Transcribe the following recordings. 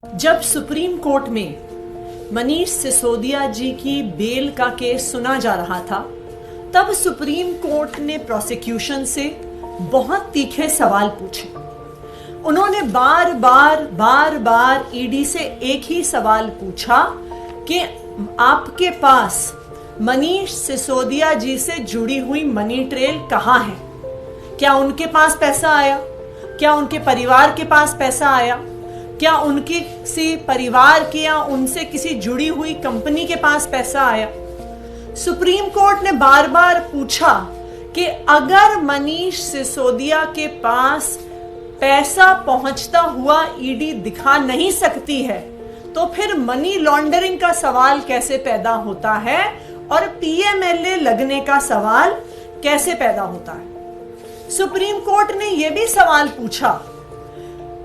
जब supreme court में मनीष सिसोदिया जी की बेल का केस सुना जा रहा था, तब सुप्रीम कोर्ट ने प्रोसिक्यूशन से बहुत तीखे सवाल पूछे। उन्होंने बार बार ईडी से एक ही सवाल पूछा कि आपके पास मनीष सिसोदिया जी से जुड़ी हुई मनी ट्रेल कहाँ है? क्या उनके पास पैसा आया? क्या उनके परिवार के पास पैसा आया? क्या उनके किसी परिवार के या उनसे किसी जुड़ी हुई कंपनी के पास पैसा आया? सुप्रीम कोर्ट ने बार बार पूछा कि अगर मनीष सिसोदिया के पास पैसा पहुंचता हुआ ईडी दिखा नहीं सकती है, तो फिर मनी लॉन्ड्रिंग का सवाल कैसे पैदा होता है और पीएमएलए लगने का सवाल कैसे पैदा होता है? सुप्रीम कोर्ट ने यह भी सवाल पूछा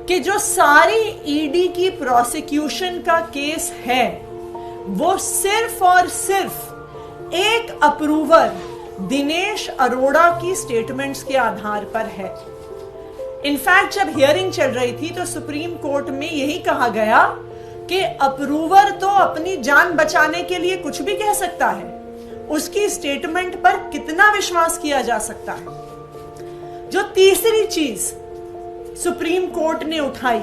कि जो सारी ईडी की प्रोसिक्यूशन का केस है, वो सिर्फ और सिर्फ एक अप्रूवर दिनेश अरोड़ा की स्टेटमेंट्स के आधार पर है। इनफैक्ट जब हियरिंग चल रही थी तो सुप्रीम कोर्ट में यही कहा गया कि अप्रूवर तो अपनी जान बचाने के लिए कुछ भी कह सकता है, उसकी स्टेटमेंट पर कितना विश्वास किया जा सकता है। जो तीसरी चीज सुप्रीम कोर्ट ने उठाई,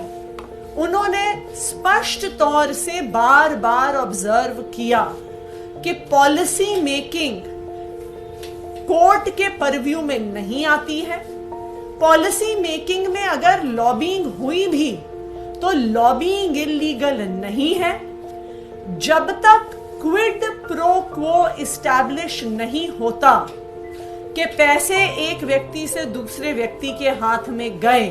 उन्होंने स्पष्ट तौर से बार बार ऑब्जर्व किया कि पॉलिसी मेकिंग कोर्ट के परव्यू में नहीं आती है। पॉलिसी मेकिंग में अगर लॉबिंग हुई भी तो लॉबिंग इलीगल नहीं है जब तक क्विड प्रो क्वो इस्टैब्लिश नहीं होता कि पैसे एक व्यक्ति से दूसरे व्यक्ति के हाथ में गए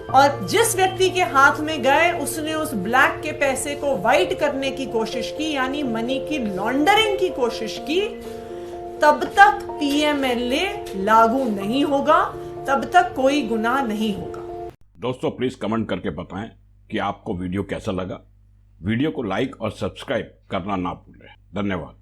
और जिस व्यक्ति के हाथ में गए उसने उस ब्लैक के पैसे को व्हाइट करने की कोशिश की, यानी मनी की लॉन्ड्रिंग की कोशिश की, तब तक पीएमएलए लागू नहीं होगा, तब तक कोई गुनाह नहीं होगा। दोस्तों प्लीज कमेंट करके बताएं कि आपको वीडियो कैसा लगा। वीडियो को लाइक और सब्सक्राइब करना ना भूलें। धन्यवाद।